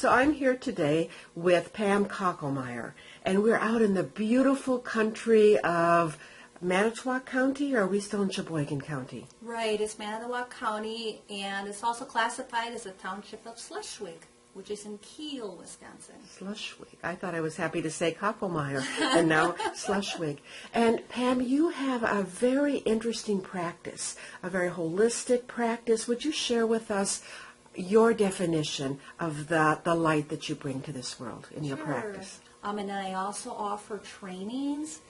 So I'm here today with Pam Kachelmeier, and we're out in the beautiful country of Manitowoc County, or are we still in Sheboygan County? Right, it's Manitowoc County, and it's also classified as a township of Schleswig, which is in Kiel, Wisconsin. Schleswig. I thought I was happy to say Kachelmeier, and now Schleswig. And Pam, you have a very interesting practice, a very holistic practice. Would you share with us your definition of the light that you bring to this world in your practice? And then I also offer trainings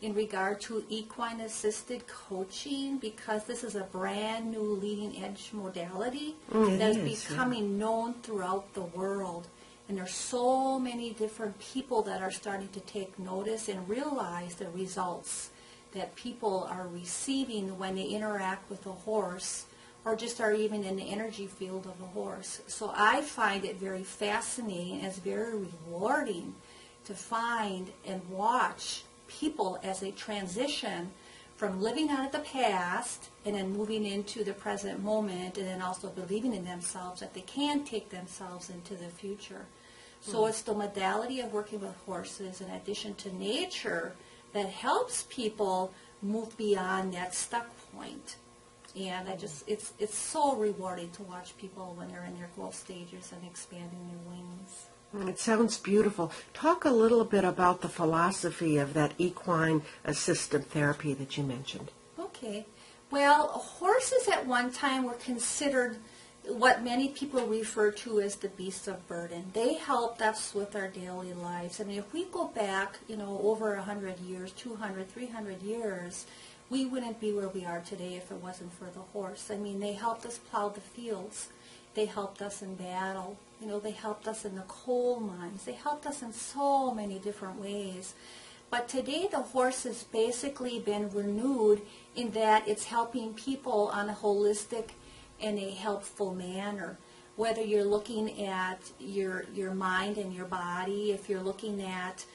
in regard to equine assisted coaching, because this is a brand new leading edge modality that is becoming known throughout the world. And there's so many different people that are starting to take notice and realize the results that people are receiving when they interact with a horse, or just are even in the energy field of a horse. So I find it very fascinating, and it's very rewarding to find and watch people as they transition from living out of the past and then moving into the present moment, and then also believing in themselves that they can take themselves into the future. So it's the modality of working with horses in addition to nature that helps people move beyond that stuck point. And it's so rewarding to watch people when they're in their growth stages and expanding their wings. It sounds beautiful. Talk a little bit about the philosophy of that equine assisted therapy that you mentioned. Okay. Well, horses at one time were considered what many people refer to as the beasts of burden. They helped us with our daily lives. I mean, if we go back, over 100 years, 200, 300 years, we wouldn't be where we are today if it wasn't for the horse. I mean, they helped us plow the fields. They helped us in battle. They helped us in the coal mines. They helped us in so many different ways. But today the horse has basically been renewed in that it's helping people on a holistic and a helpful manner. Whether you're looking at your mind and your body, if you're looking at,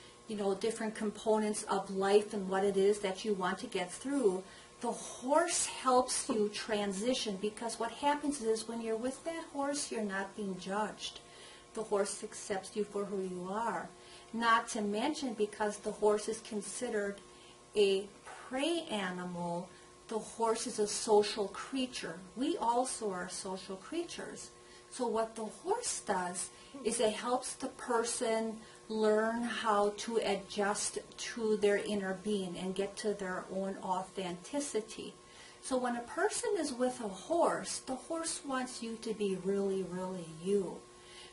different components of life and what it is that you want to get through, the horse helps you transition, because what happens is when you're with that horse, you're not being judged. The horse accepts you for who you are. Not to mention, because the horse is considered a prey animal, the horse is a social creature. We also are social creatures. So what the horse does is it helps the person learn how to adjust to their inner being and get to their own authenticity. So when a person is with a horse, the horse wants you to be really, really you.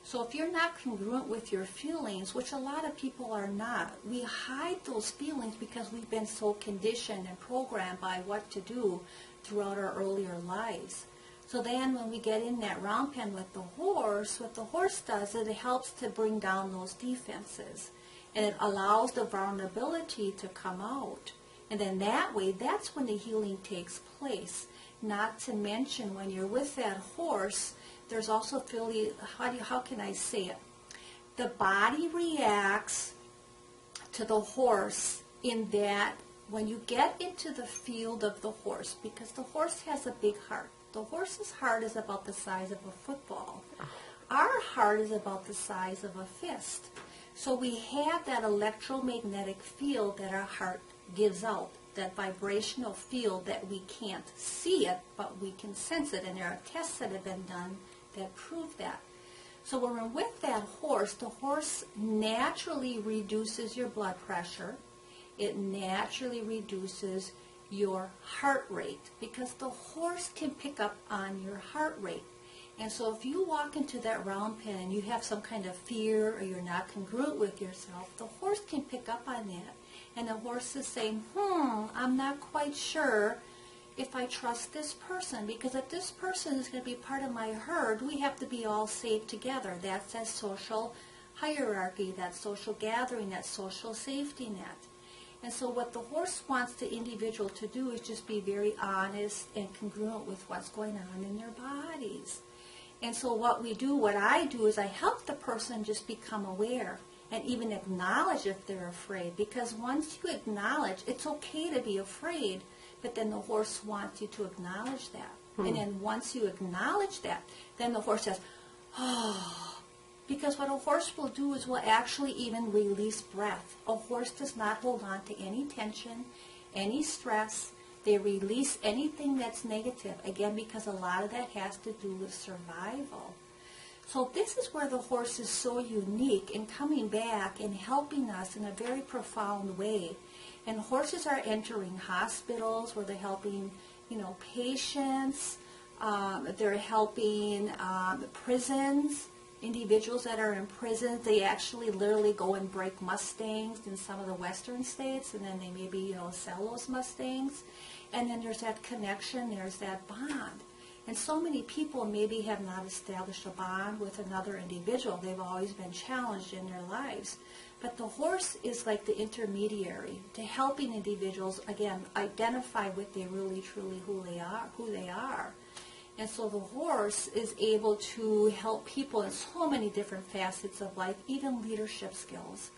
So if you're not congruent with your feelings, which a lot of people are not, we hide those feelings because we've been so conditioned and programmed by what to do throughout our earlier lives. So then when we get in that round pen with the horse, what the horse does is it helps to bring down those defenses. And it allows the vulnerability to come out. And then that way, that's when the healing takes place. Not to mention, when you're with that horse, there's also how can I say it? The body reacts to the horse in that when you get into the field of the horse, because the horse has a big heart. The horse's heart is about the size of a football. Our heart is about the size of a fist. So we have that electromagnetic field that our heart gives out, that vibrational field that we can't see it, but we can sense it. And there are tests that have been done that prove that. So when we're with that horse, the horse naturally reduces your blood pressure. It naturally reduces your heart rate, because the horse can pick up on your heart rate. And so if you walk into that round pen and you have some kind of fear, or you're not congruent with yourself, the horse can pick up on that. And the horse is saying, I'm not quite sure if I trust this person, because if this person is going to be part of my herd, we have to be all safe together. That's that social hierarchy, that social gathering, that social safety net. And so what the horse wants the individual to do is just be very honest and congruent with what's going on in their bodies. And so what I do is I help the person just become aware and even acknowledge if they're afraid. Because once you acknowledge, it's okay to be afraid, but then the horse wants you to acknowledge that. And then once you acknowledge that, then the horse says, oh, Because what a horse will do is will actually even release breath. A horse does not hold on to any tension, any stress. They release anything that's negative, again, because a lot of that has to do with survival. So this is where the horse is so unique in coming back and helping us in a very profound way. And horses are entering hospitals where they're helping, patients. They're helping prisons, individuals that are in prison. They actually literally go and break Mustangs in some of the western states, and then they maybe, sell those Mustangs. And then there's that connection, there's that bond. And so many people maybe have not established a bond with another individual. They've always been challenged in their lives. But the horse is like the intermediary to helping individuals, again, identify what they really, truly, who they are. And so the horse is able to help people in so many different facets of life, even leadership skills.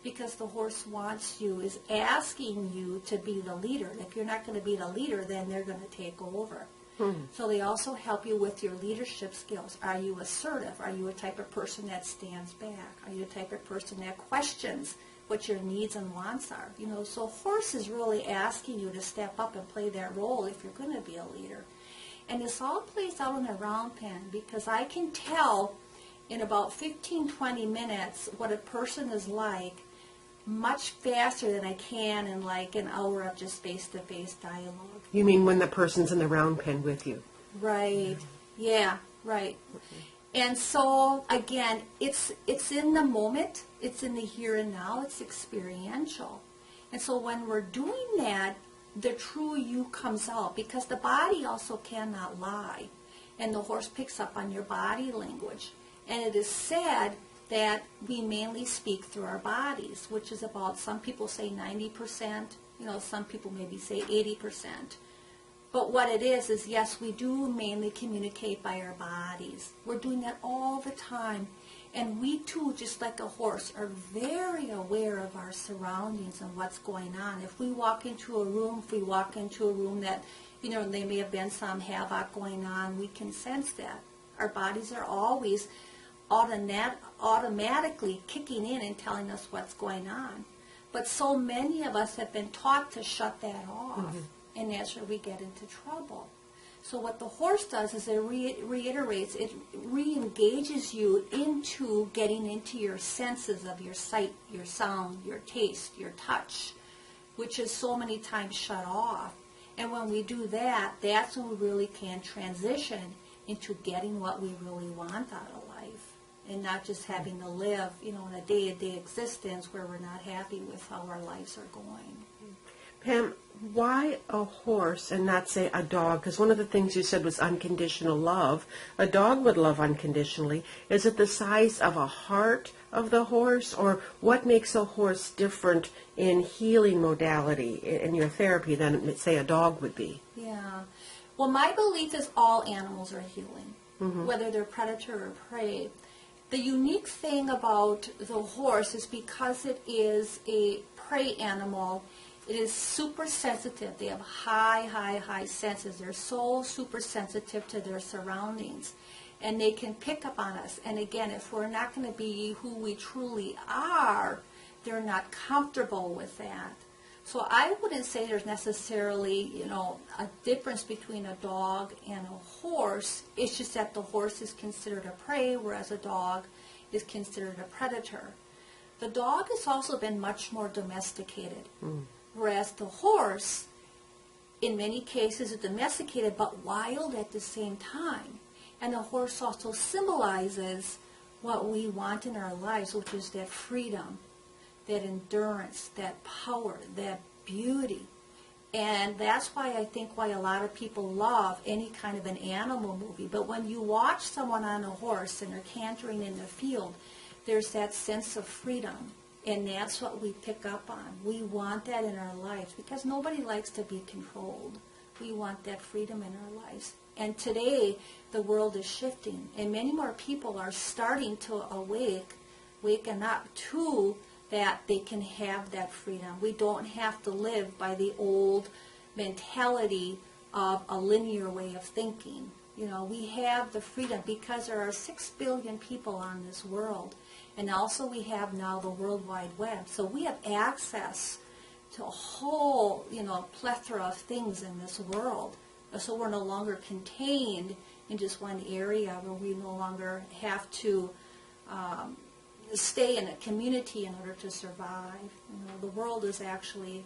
Because the horse wants you, is asking you to be the leader. If you're not going to be the leader, then they're going to take over. So they also help you with your leadership skills. Are you assertive? Are you a type of person that stands back? Are you a type of person that questions what your needs and wants are? So horse is really asking you to step up and play that role if you're going to be a leader. And this all plays out in a round pen because I can tell in about 15, 20 minutes what a person is like much faster than I can in like an hour of just face-to-face dialogue. You mean when the person's in the round pen with you? Right. Yeah, right. And so, again, it's in the moment. It's in the here and now. It's experiential. And so when we're doing that, the true you comes out because the body also cannot lie. And the horse picks up on your body language. And it is said that we mainly speak through our bodies, which is about, some people say 90%, some people maybe say 80%. But what it is yes, we do mainly communicate by our bodies. We're doing that all the time. And we too, just like a horse, are very aware of our surroundings and what's going on. If we walk into a room, that, there may have been some havoc going on, we can sense that. Our bodies are always automatically kicking in and telling us what's going on. But so many of us have been taught to shut that off, and that's where we get into trouble. So what the horse does is it reiterates, it re-engages you into getting into your senses of your sight, your sound, your taste, your touch, which is so many times shut off. And when we do that, that's when we really can transition into getting what we really want out of life. And not just having to live, in a day-to-day existence where we're not happy with how our lives are going. Pam, why a horse and not, say, a dog? Because one of the things you said was unconditional love. A dog would love unconditionally. Is it the size of a heart of the horse? Or what makes a horse different in healing modality in your therapy than, say, a dog would be? Yeah. Well, my belief is all animals are healing, whether they're predator or prey. The unique thing about the horse is because it is a prey animal, it is super sensitive. They have high senses. They're so super sensitive to their surroundings. And they can pick up on us. And again, if we're not going to be who we truly are, they're not comfortable with that. So I wouldn't say there's necessarily, a difference between a dog and a horse. It's just that the horse is considered a prey, whereas a dog is considered a predator. The dog has also been much more domesticated, whereas the horse, in many cases, is domesticated but wild at the same time. And the horse also symbolizes what we want in our lives, which is that freedom, that endurance, that power, that beauty. And that's why I think why a lot of people love any kind of an animal movie. But when you watch someone on a horse and they're cantering in the field, there's that sense of freedom. And that's what we pick up on. We want that in our lives because nobody likes to be controlled. We want that freedom in our lives. And today, the world is shifting. And many more people are starting to waken up to that they can have that freedom. We don't have to live by the old mentality of a linear way of thinking. You know, we have the freedom because there are 6 billion people on this world. And also we have now the World Wide Web. So we have access to a whole, you know, plethora of things in this world. So we're no longer contained in just one area, where we no longer have to stay in a community in order to survive. You know, the world is actually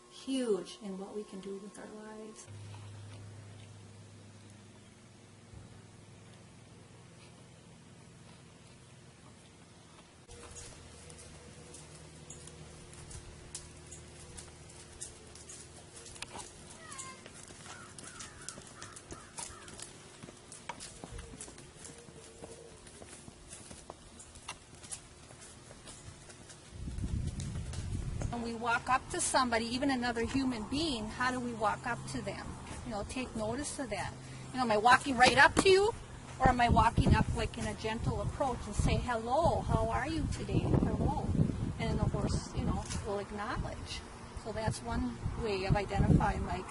huge in what we can do with our lives. When we walk up to somebody, even another human being, how do we walk up to them? You know, take notice of that. You know, am I walking right up to you, or am I walking up like in a gentle approach and say, hello, how are you today? Hello. And then the horse, you know, will acknowledge. So that's one way of identifying, like,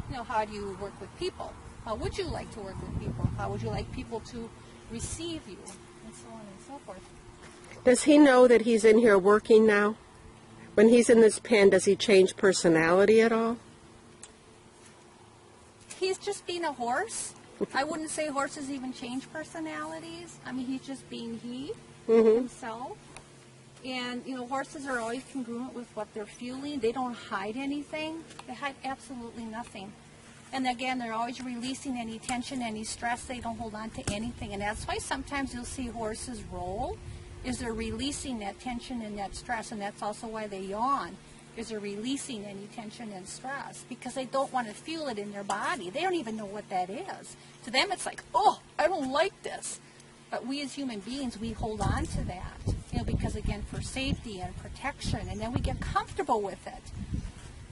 you know, how do you work with people? How would you like to work with people? How would you like people to receive you? And so on and so forth. Does he know that he's in here working now? When he's in this pen, does he change personality at all? He's just being a horse. I wouldn't say horses even change personalities. I mean, he's just being himself. And, you know, horses are always congruent with what they're feeling. They don't hide anything. They hide absolutely nothing. And again, they're always releasing any tension, any stress. They don't hold on to anything. And that's why sometimes you'll see horses roll, is they're releasing that tension and that stress. And that's also why they yawn, is they're releasing any tension and stress, because they don't want to feel it in their body. They don't even know what that is. To them, it's like, oh, I don't like this. But we as human beings, we hold on to that, you know, because again, for safety and protection, and then we get comfortable with it.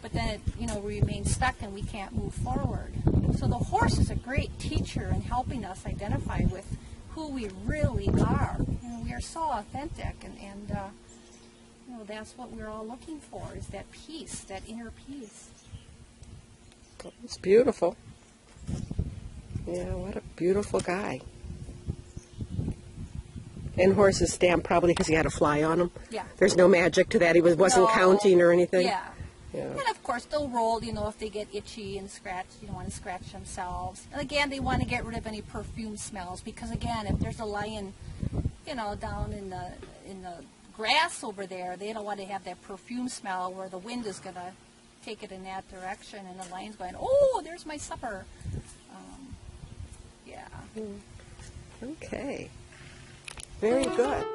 But then, it, you know, we remain stuck and we can't move forward. So the horse is a great teacher in helping us identify with who we really are. You know, we are so authentic, and you know, that's what we're all looking for, is that peace, that inner peace. It's beautiful. Yeah, what a beautiful guy. And horses stamp probably because he had a fly on him. Yeah. There's no magic to that. He wasn't counting or anything. Yeah. Yeah. And of course, they'll roll, you know, if they get itchy and scratch, you know, want to scratch themselves. And again, they want to get rid of any perfume smells, because again, if there's a lion, you know, down in the grass over there, they don't want to have that perfume smell where the wind is going to take it in that direction, and the lion's going, oh, there's my supper. Yeah. Okay. Very good.